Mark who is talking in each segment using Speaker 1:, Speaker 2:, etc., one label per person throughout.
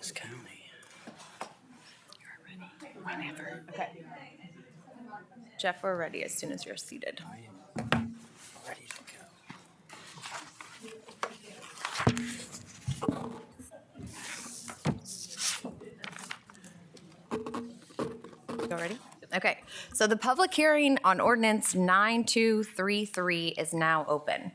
Speaker 1: This county.
Speaker 2: Whenever. Okay. Jeff, we're ready as soon as you're seated.
Speaker 1: I am ready to go.
Speaker 2: You ready? Okay. So the public hearing on Ordinance 9233 is now open.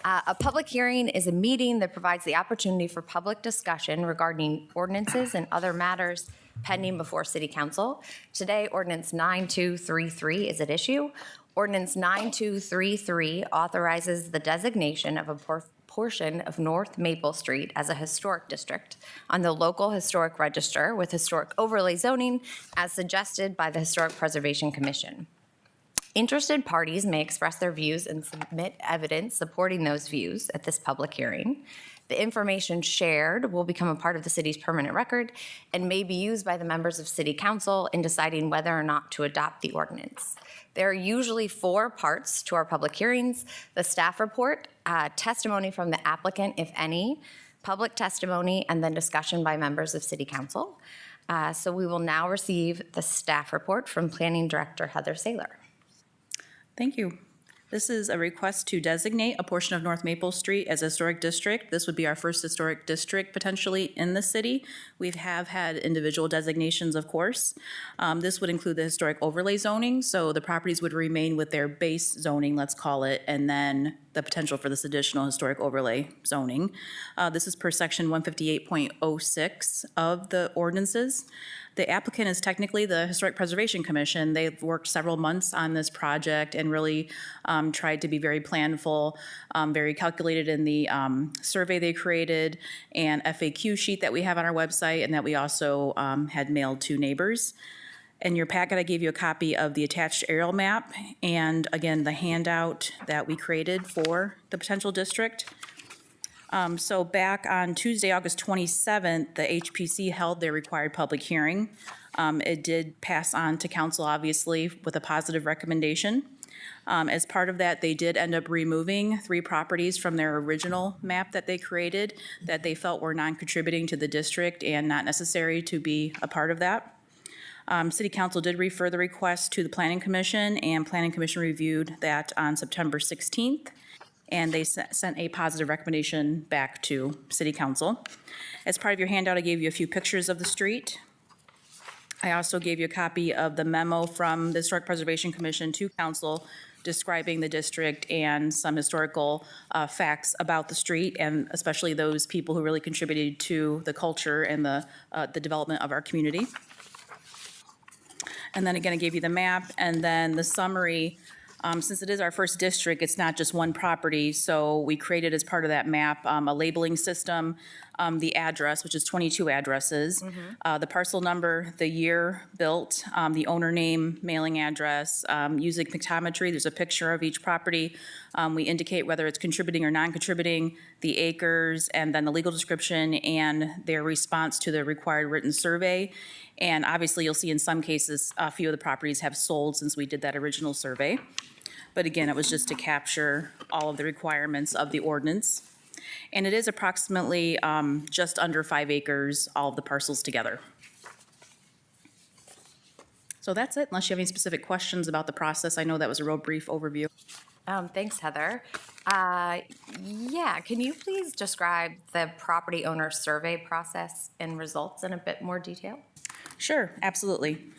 Speaker 2: A public hearing is a meeting that provides the opportunity for public discussion regarding ordinances and other matters pending before City Council. Today, Ordinance 9233 is at issue. Ordinance 9233 authorizes the designation of a portion of North Maple Street as a historic district on the local historic register with historic overlay zoning as suggested by the Historic Preservation Commission. Interested parties may express their views and submit evidence supporting those views at this public hearing. The information shared will become a part of the city's permanent record and may be used by the members of City Council in deciding whether or not to adopt the ordinance. There are usually 4 parts to our public hearings: the staff report, testimony from the applicant, if any, public testimony, and then discussion by members of City Council. So we will now receive the staff report from Planning Director Heather Saylor.
Speaker 3: Thank you. This is a request to designate a portion of North Maple Street as a historic district. This would be our first historic district potentially in the city. We have had individual designations, of course. This would include the historic overlay zoning, so the properties would remain with their base zoning, let's call it, and then the potential for this additional historic overlay zoning. This is per section 158.06 of the ordinances. The applicant is technically the Historic Preservation Commission. They've worked several months on this project and really tried to be very planful, very calculated in the survey they created and FAQ sheet that we have on our website and that we also had mailed to neighbors. In your packet, I gave you a copy of the attached aerial map and again, the handout that we created for the potential district. So back on Tuesday, August 27th, the HPC held their required public hearing. It did pass on to council, obviously, with a positive recommendation. As part of that, they did end up removing 3 properties from their original map that they created that they felt were non-contributing to the district and not necessary to be a part of that. City Council did refer the request to the Planning Commission, and Planning Commission reviewed that on September 16th. And they sent a positive recommendation back to City Council. As part of your handout, I gave you a few pictures of the street. I also gave you a copy of the memo from the Historic Preservation Commission to Council describing the district and some historical facts about the street, and especially those people who really contributed to the culture and the development of our community. And then again, I gave you the map and then the summary. Since it is our first district, it's not just one property, so we created as part of that map a labeling system, the address, which is 22 addresses, the parcel number, the year built, the owner name, mailing address, using pictometry. There's a picture of each property. We indicate whether it's contributing or non-contributing, the acres, and then the legal description and their response to the required written survey. And obviously, you'll see in some cases, a few of the properties have sold since we did that original survey. But again, it was just to capture all of the requirements of the ordinance. And it is approximately just under 5 acres, all of the parcels together. So that's it, unless you have any specific questions about the process. I know that was a real brief overview.
Speaker 2: Thanks, Heather. Yeah, can you please describe the property owner survey process and results in a bit more detail?
Speaker 3: Sure, absolutely.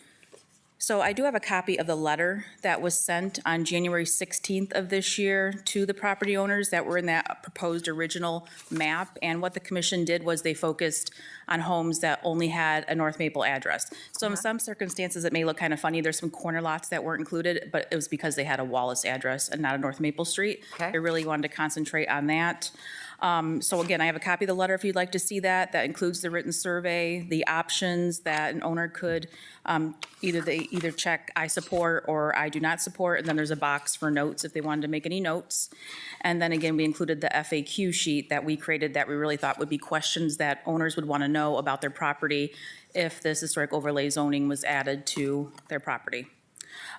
Speaker 3: So I do have a copy of the letter that was sent on January 16th of this year to the property owners that were in that proposed original map. And what the commission did was they focused on homes that only had a North Maple address. So in some circumstances, it may look kind of funny. There's some corner lots that weren't included, but it was because they had a Wallace address and not a North Maple Street.
Speaker 2: Okay.
Speaker 3: They really wanted to concentrate on that. So again, I have a copy of the letter if you'd like to see that. That includes the written survey, the options that an owner could either check I support or I do not support, and then there's a box for notes if they wanted to make any notes. And then again, we included the FAQ sheet that we created that we really thought would be questions that owners would want to know about their property if this historic overlay zoning was added to their property.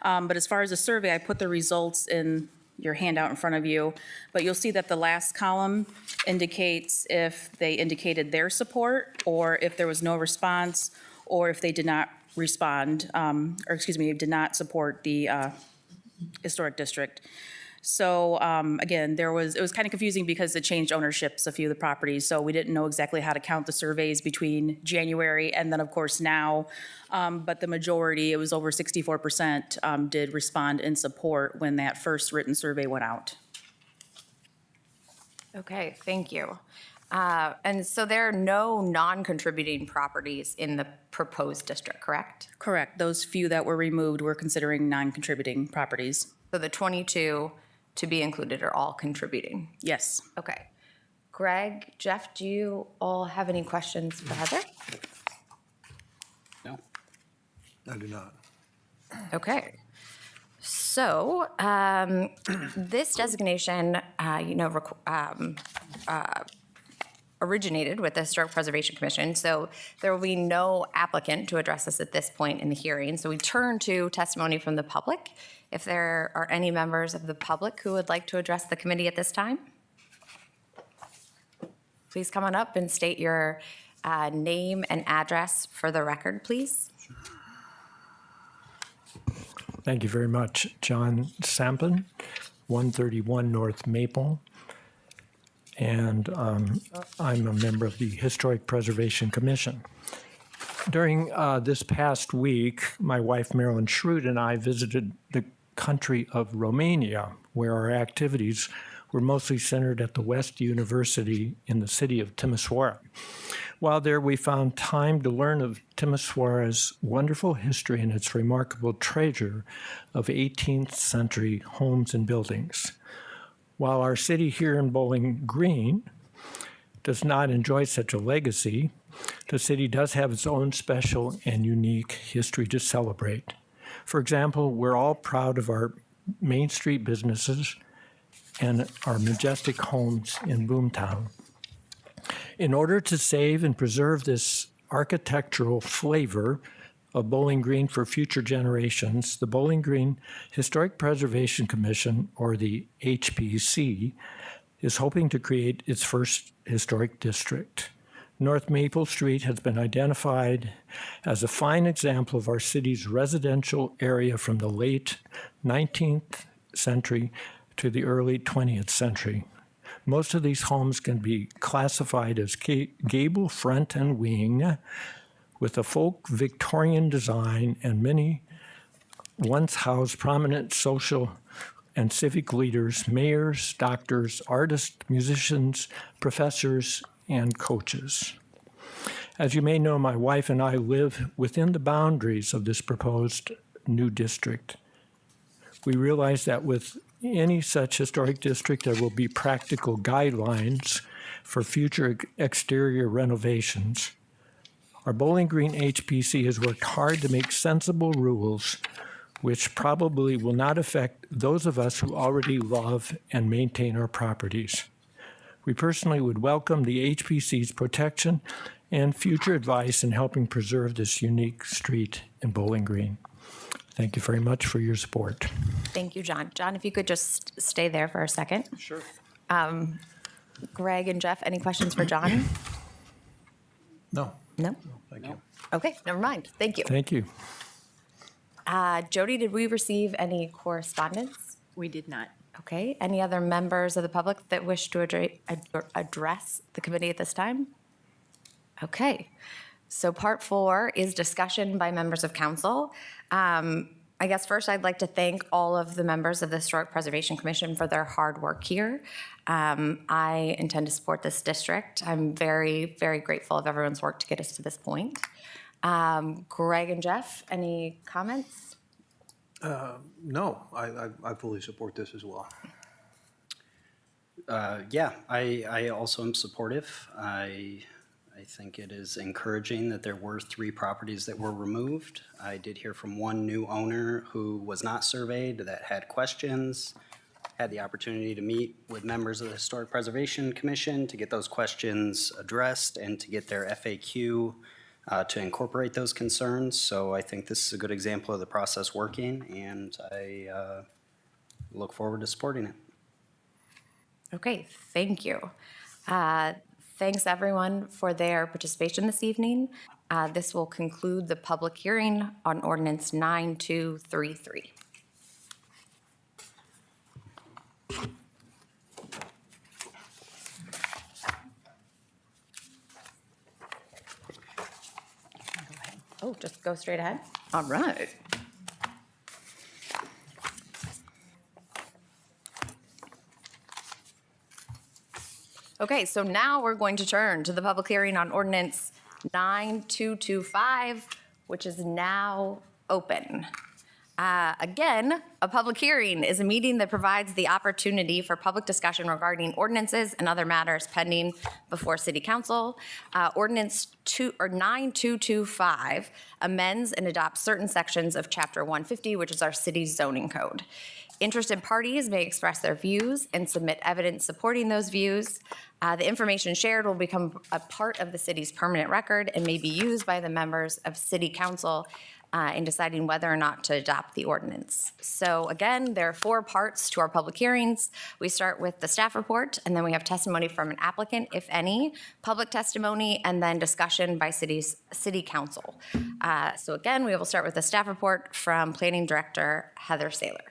Speaker 3: But as far as the survey, I put the results in your handout in front of you, but you'll see that the last column indicates if they indicated their support, or if there was no response, or if they did not respond, did not support the historic district. So again, it was kind of confusing because it changed ownerships, a few of the properties, so we didn't know exactly how to count the surveys between January and then, of course, now. But the majority, it was over 64%, did respond in support when that first written survey went out.
Speaker 2: Okay, thank you. And so there are no non-contributing properties in the proposed district, correct?
Speaker 3: Correct. Those few that were removed were considering non-contributing properties.
Speaker 2: So the 22 to be included are all contributing?
Speaker 3: Yes.
Speaker 2: Okay. Greg, Jeff, do you all have any questions for Heather?
Speaker 1: No. I do not.
Speaker 2: Okay. So this designation, originated with the Historic Preservation Commission, so there will be no applicant to address us at this point in the hearing. So we turn to testimony from the public. If there are any members of the public who would like to address the committee at this time, please come on up and state your name and address for the record, please.
Speaker 4: Thank you very much. John Sampson, 131 North Maple. And I'm a member of the Historic Preservation Commission. During this past week, my wife Marilyn Schrute and I visited the country of Romania, where our activities were mostly centered at the West University in the city of Timișoara. While there, we found time to learn of Timișoara's wonderful history and its remarkable treasure of 18th century homes and buildings. While our city here in Bowling Green does not enjoy such a legacy, the city does have its own special and unique history to celebrate. For example, we're all proud of our Main Street businesses and our majestic homes in Boomtown. In order to save and preserve this architectural flavor of Bowling Green for future generations, the Bowling Green Historic Preservation Commission, or the HPC, is hoping to create its first historic district. North Maple Street has been identified as a fine example of our city's residential area from the late 19th century to the early 20th century. Most of these homes can be classified as gable front and wing, with a folk Victorian design, and many once housed prominent social and civic leaders, mayors, doctors, artists, musicians, professors, and coaches. As you may know, my wife and I live within the boundaries of this proposed new district. We realize that with any such historic district, there will be practical guidelines for future exterior renovations. Our Bowling Green HPC has worked hard to make sensible rules which probably will not affect those of us who already love and maintain our properties. We personally would welcome the HPC's protection and future advice in helping preserve this unique street in Bowling Green. Thank you very much for your support.
Speaker 2: Thank you, John. John, if you could just stay there for a second.
Speaker 1: Sure.
Speaker 2: Greg and Jeff, any questions for John?
Speaker 1: No.
Speaker 2: No?
Speaker 1: Thank you.
Speaker 2: Okay, never mind. Thank you.
Speaker 4: Thank you.
Speaker 2: Jody, did we receive any correspondence?
Speaker 5: We did not.
Speaker 2: Okay, any other members of the public that wish to address the committee at this time? Okay, so part 4 is discussion by members of council. I guess first I'd like to thank all of the members of the Historic Preservation Commission for their hard work here. I intend to support this district. I'm very, very grateful of everyone's work to get us to this point. Greg and Jeff, any comments?
Speaker 1: No, I fully support this as well.
Speaker 6: Yeah, I also am supportive. I think it is encouraging that there were 3 properties that were removed. I did hear from one new owner who was not surveyed that had questions, had the opportunity to meet with members of the Historic Preservation Commission to get those questions addressed and to get their FAQ to incorporate those concerns. So I think this is a good example of the process working, and I look forward to supporting it.
Speaker 2: Okay, thank you. Thanks everyone for their participation this evening. This will conclude the public hearing on ordinance 9233. Oh, just go straight ahead? All right. Okay, so now we're going to turn to the public hearing on ordinance 9225, which is now open. Again, a public hearing is a meeting that provides the opportunity for public discussion regarding ordinances and other matters pending before City Council. Ordinance 9225 amends and adopts certain sections of Chapter 150, which is our city's zoning code. Interested parties may express their views and submit evidence supporting those views. The information shared will become a part of the city's permanent record and may be used by the members of City Council in deciding whether or not to adopt the ordinance. So again, there are 4 parts to our public hearings. We start with the staff report, and then we have testimony from an applicant, if any, public testimony, and then discussion by City Council. So again, we will start with the staff report from Planning Director Heather Saylor.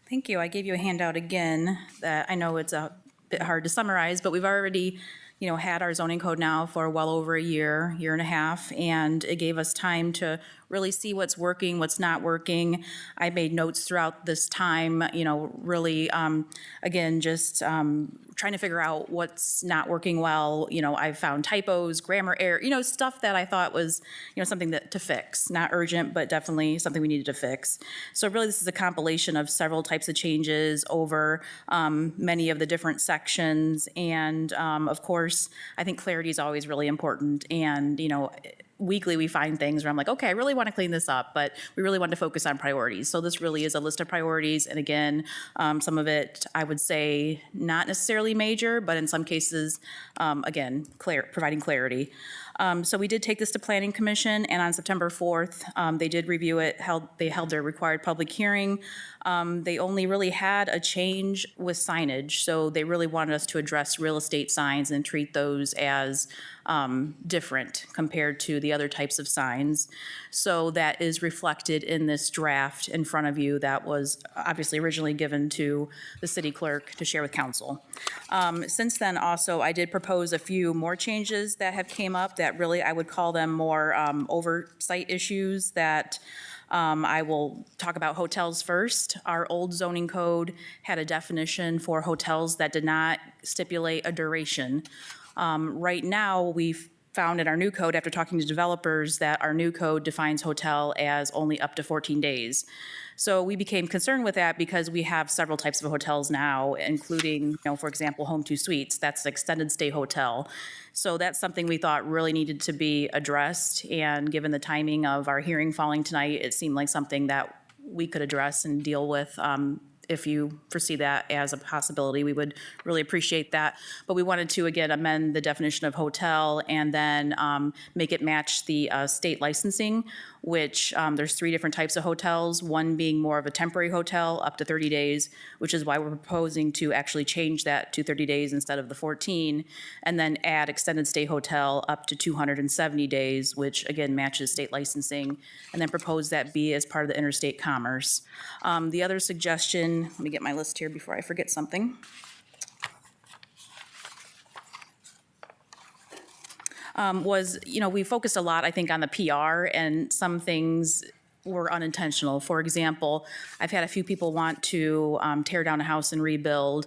Speaker 3: Thank you. I gave you a handout again that I know it's a bit hard to summarize, but we've already, had our zoning code now for well over a year and a half, and it gave us time to really see what's working, what's not working. I made notes throughout this time, really, again, just trying to figure out what's not working well. I found typos, grammar error, stuff that I thought was, something to fix. Not urgent, but definitely something we needed to fix. So really, this is a compilation of several types of changes over many of the different sections. And of course, I think clarity is always really important. And, weekly we find things where I'm like, okay, I really want to clean this up, but we really want to focus on priorities. So this really is a list of priorities. And again, some of it, I would say, not necessarily major, but in some cases, again, providing clarity. So we did take this to Planning Commission, and on September 4th, they did review it. They held their required public hearing. They only really had a change with signage, so they really wanted us to address real estate signs and treat those as different compared to the other types of signs. So that is reflected in this draft in front of you that was obviously originally given to the city clerk to share with council. Since then, also, I did propose a few more changes that have came up that really I would call them more oversight issues that I will talk about hotels first. Our old zoning code had a definition for hotels that did not stipulate a duration. Right now, we've found in our new code, after talking to developers, that our new code defines hotel as only up to 14 days. So we became concerned with that because we have several types of hotels now, including, for example, Home 2 Suites. That's an extended stay hotel. So that's something we thought really needed to be addressed. And given the timing of our hearing falling tonight, it seemed like something that we could address and deal with. If you foresee that as a possibility, we would really appreciate that. But we wanted to, again, amend the definition of hotel and then make it match the state licensing, which there's 3 different types of hotels, one being more of a temporary hotel up to 30 days, which is why we're proposing to actually change that to 30 days instead of the 14, and then add extended stay hotel up to 270 days, which again matches state licensing, and then propose that be as part of the interstate commerce. The other suggestion, let me get my list here before I forget something. Was, we focused a lot, I think, on the PR, and some things were unintentional. For example, I've had a few people want to tear down a house and rebuild,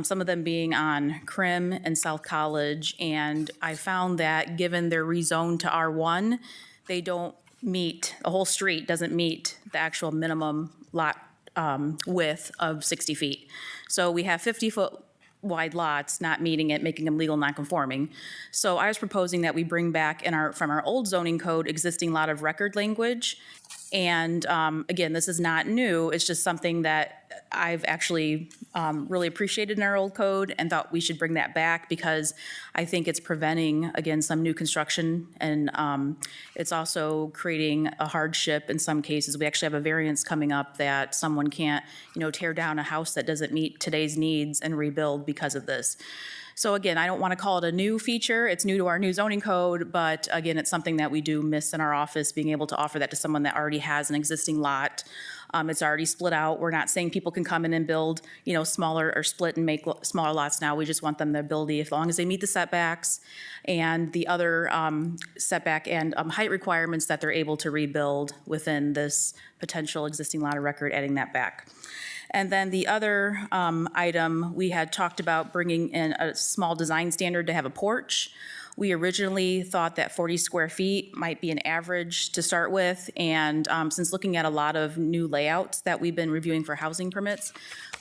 Speaker 3: some of them being on Crim and South College, and I found that given they're rezoned to R1, they don't meet, the whole street doesn't meet the actual minimum lot width of 60 feet. So we have 50-foot wide lots not meeting it, making them legal non-conforming. So I was proposing that we bring back from our old zoning code existing lot of record language And again, this is not new. It's just something that I've actually really appreciated in our old code and thought we should bring that back because I think it's preventing, again, some new construction, and it's also creating a hardship in some cases. We actually have a variance coming up that someone can't, tear down a house that doesn't meet today's needs and rebuild because of this. So again, I don't want to call it a new feature. It's new to our new zoning code, but again, it's something that we do miss in our office, being able to offer that to someone that already has an existing lot. It's already split out. We're not saying people can come in and build, smaller or split and make smaller lots now. We just want them the ability, as long as they meet the setbacks and the other setback and height requirements, that they're able to rebuild within this potential existing lot of record, adding that back. And then the other item, we had talked about bringing in a small design standard to have a porch. We originally thought that 40 square feet might be an average to start with, and since looking at a lot of new layouts that we've been reviewing for housing permits,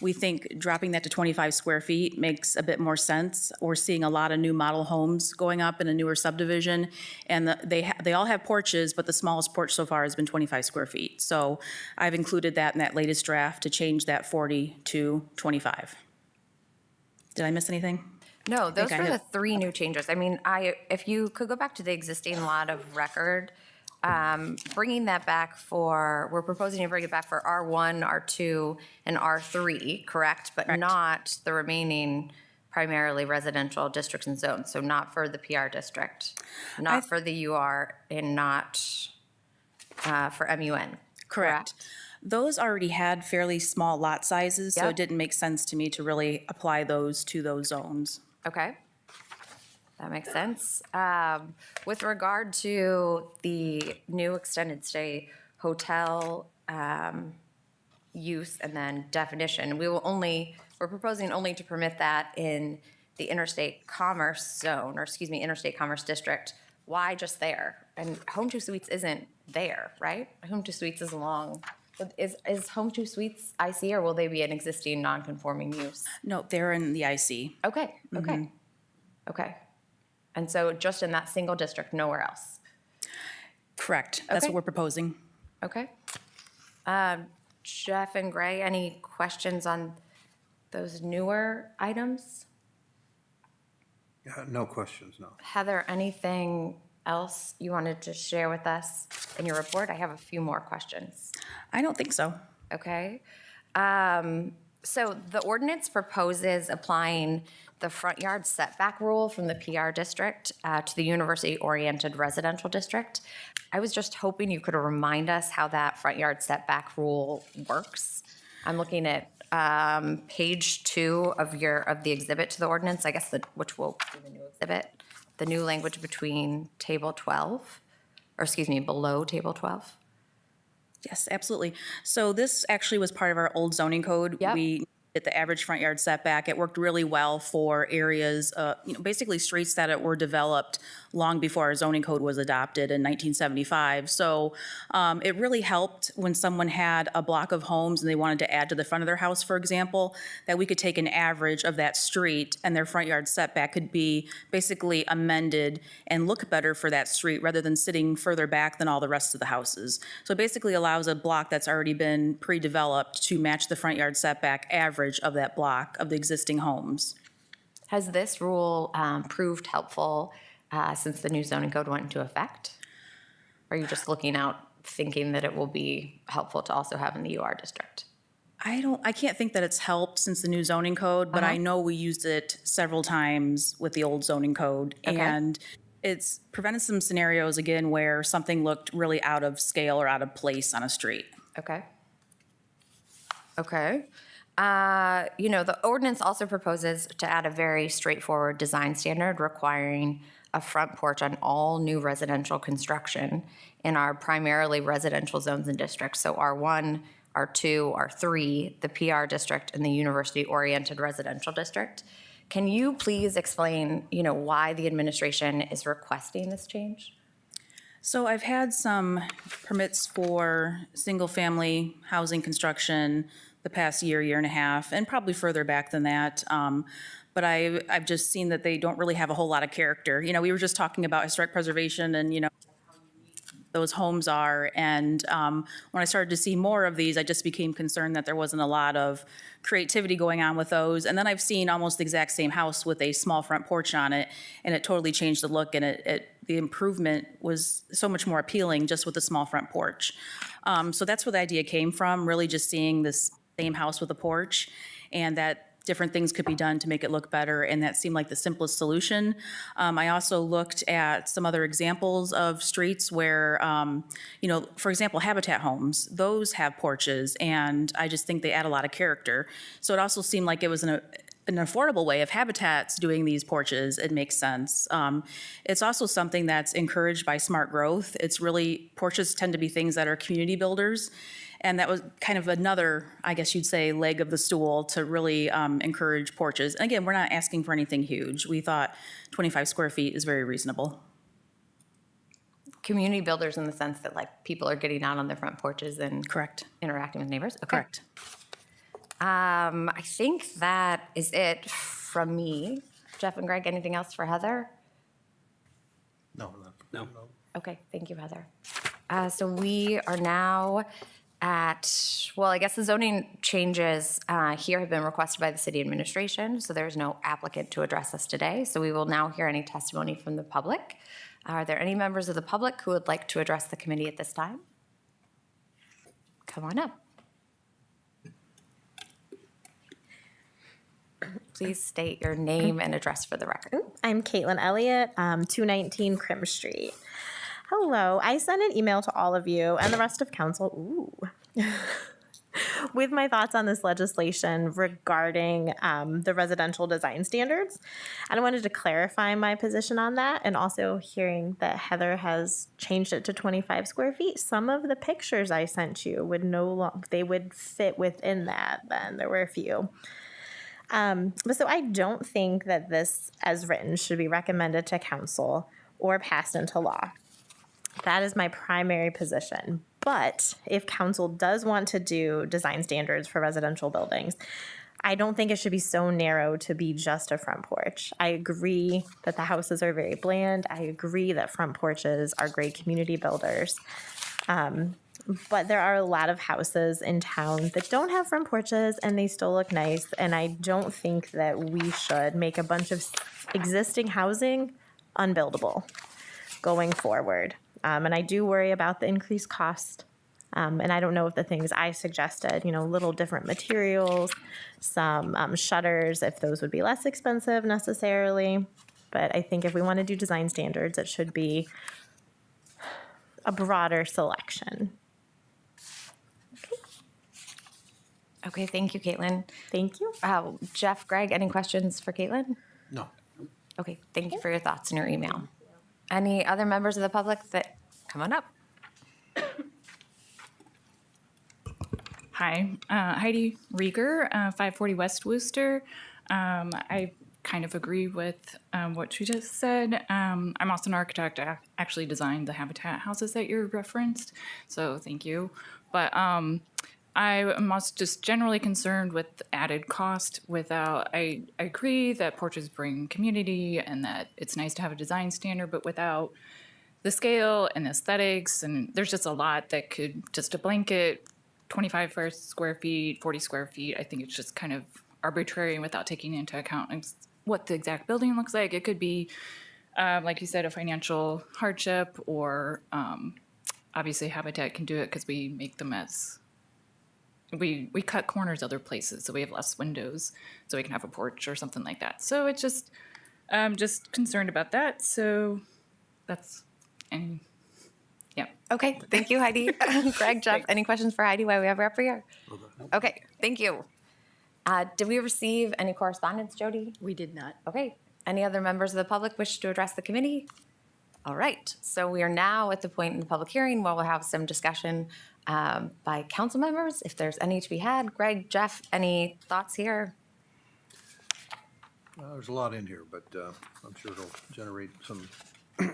Speaker 3: we think dropping that to 25 square feet makes a bit more sense. We're seeing a lot of new model homes going up in a newer subdivision, and they all have porches, but the smallest porch so far has been 25 square feet. So I've included that in that latest draft to change that 40 to 25. Did I miss anything?
Speaker 2: No, those
Speaker 3: I
Speaker 2: were the
Speaker 3: have-
Speaker 2: 3 new changes. I mean, if you could go back to the existing lot of record, bringing that back we're proposing to bring it back for R1, R2, and R3, correct? But not the remaining primarily residential districts and zones, so not for the PR district, not for the UR, and not for MUN, correct?
Speaker 3: Those already had fairly small lot sizes, so
Speaker 2: Yep.
Speaker 3: it didn't make sense to me to really apply those to those zones.
Speaker 2: Okay. That makes sense. With regard to the new extended stay hotel use and then definition, we're proposing only to permit that in the interstate commerce zone, or interstate commerce district. Why just there? And Home 2 Suites isn't there, right? Home 2 Suites is along, is Home 2 Suites IC, or will they be an existing non-conforming use?
Speaker 3: No, they're in the IC.
Speaker 2: Okay, okay, okay. And so just in that single district, nowhere else?
Speaker 3: Correct. That's
Speaker 2: Okay.
Speaker 3: what we're proposing.
Speaker 2: Okay. Jeff and Gray, any questions on those newer items?
Speaker 1: No questions, no.
Speaker 2: Heather, anything else you wanted to share with us in your report? I have a few more questions.
Speaker 3: I don't think so.
Speaker 2: Okay. So the ordinance proposes applying the front yard setback rule from the PR district to the university-oriented residential district. I was just hoping you could remind us how that front yard setback rule works. I'm looking at page 2 of the exhibit to the ordinance, I guess, which will be the new exhibit, the new language between table 12, below table 12.
Speaker 3: Yes, absolutely. So this actually was part of our old zoning code.
Speaker 2: Yep.
Speaker 3: We did the average front yard setback. It worked really well for areas, basically streets that were developed long before our zoning code was adopted in 1975. So it really helped when someone had a block of homes and they wanted to add to the front of their house, for example, that we could take an average of that street and their front yard setback could be basically amended and look better for that street rather than sitting further back than all the rest of the houses. So it basically allows a block that's already been pre-developed to match the front yard setback average of that block of the existing homes.
Speaker 2: Has this rule proved helpful since the new zoning code went into effect? Or are you just looking out thinking that it will be helpful to also have in the UR district?
Speaker 3: I can't think that it's helped since the new zoning code, but I know we used it several times with the old zoning code.
Speaker 2: Okay.
Speaker 3: And it's prevented some scenarios, again, where something looked really out of scale or out of place on a street.
Speaker 2: Okay. Okay. The ordinance also proposes to add a very straightforward design standard requiring a front porch on all new residential construction in our primarily residential zones and districts. So R1, R2, R3, the PR district, and the university-oriented residential district. Can you please explain, why the administration is requesting this change?
Speaker 3: So I've had some permits for single-family housing construction the past year and a half, and probably further back than that. But I've just seen that they don't really have a whole lot of character. We were just talking about historic preservation and, those homes are. And when I started to see more of these, I just became concerned that there wasn't a lot of creativity going on with those. And then I've seen almost the exact same house with a small front porch on it, and it totally changed the look, and the improvement was so much more appealing just with the small front porch. So that's where the idea came from, really just seeing this same house with a porch, and that different things could be done to make it look better, and that seemed like the simplest solution. I also looked at some other examples of streets where, for example, Habitat homes, those have porches, and I just think they add a lot of character. So it also seemed like it was an affordable way. If Habitat's doing these porches, it makes sense. It's also something that's encouraged by smart growth. Porches tend to be things that are community builders. And that was kind of another, I guess you'd say, leg of the stool to really encourage porches. And again, we're not asking for anything huge. We thought 25 square feet is very reasonable.
Speaker 2: Community builders in the sense that like people are getting out on their front porches and
Speaker 3: Correct.
Speaker 2: interacting with neighbors? Okay.
Speaker 3: Correct.
Speaker 2: I think that is it from me. Jeff and Greg, anything else for Heather?
Speaker 1: No.
Speaker 2: Okay, thank you, Heather. So we are now I guess the zoning changes here have been requested by the city administration, so there's no applicant to address us today. So we will now hear any testimony from the public. Are there any members of the public who would like to address the committee at this time? Come on up. Please state your name and address for the record.
Speaker 5: I'm Caitlin Elliott, 219 Crim Street. Hello, I sent an email to all of you and the rest of council with my thoughts on this legislation regarding the residential design standards. And I wanted to clarify my position on that, and also hearing that Heather has changed it to 25 square feet. Some of the pictures I sent you they would fit within that then. There were a few. But so I don't think that this, as written, should be recommended to council or passed into law. That is my primary position. But if council does want to do design standards for residential buildings, I don't think it should be so narrow to be just a front porch. I agree that the houses are very bland. I agree that front porches are great community builders. But there are a lot of houses in town that don't have front porches and they still look nice. And I don't think that we should make a bunch of existing housing unbuildable going forward. And I do worry about the increased cost. And I don't know if the things I suggested, little different materials, some shutters, if those would be less expensive necessarily. But I think if we want to do design standards, it should be a broader selection.
Speaker 2: Okay, thank you, Caitlin.
Speaker 5: Thank you.
Speaker 2: Jeff, Greg, any questions for Caitlin?
Speaker 1: No.
Speaker 2: Okay, thank you for your thoughts in your email. Any other members of the public that, come on up.
Speaker 7: Hi, Heidi Rieger, 540 West Worcester. I kind of agree with what she just said. I'm also an architect. I actually designed the Habitat houses that you referenced, so thank you. But I am also just generally concerned with added cost I agree that porches bring community and that it's nice to have a design standard, but without the scale and aesthetics, and there's just a lot that could, just a blanket, 25 square feet, 40 square feet, I think it's just kind of arbitrary and without taking into account what the exact building looks like. It could be, like you said, a financial hardship, or obviously Habitat can do it because we make them we cut corners other places, so we have less windows, so we can have a porch or something like that. So it's just, I'm just concerned about that. So that's, and yeah.
Speaker 2: Okay, thank you, Heidi. Greg, Jeff, any questions for Heidi while we have her up here? Okay, thank you. Did we receive any correspondence, Jody?
Speaker 8: We did not.
Speaker 2: Okay. Any other members of the public wish to address the committee? All right. So we are now at the point in the public hearing where we'll have some discussion by council members, if there's any to be had. Greg, Jeff, any thoughts here?
Speaker 9: There's a lot in here, but I'm sure it'll generate some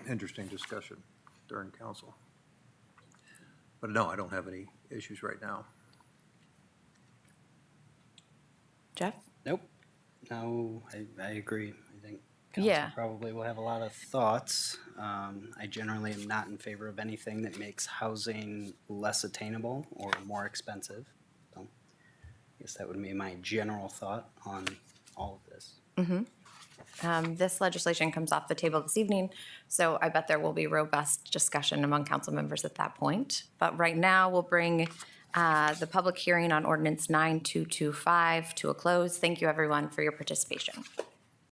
Speaker 9: interesting discussion during council. But no, I don't have any issues right now.
Speaker 2: Jeff?
Speaker 6: Nope. No, I agree. I think council
Speaker 2: Yeah.
Speaker 6: probably will have a lot of thoughts. I generally am not in favor of anything that makes housing less attainable or more expensive. So I guess that would be my general thought on all of this.
Speaker 2: This legislation comes off the table this evening, so I bet there will be robust discussion among council members at that point. But right now, we'll bring the public hearing on ordinance 9225 to a close. Thank you, everyone, for your participation.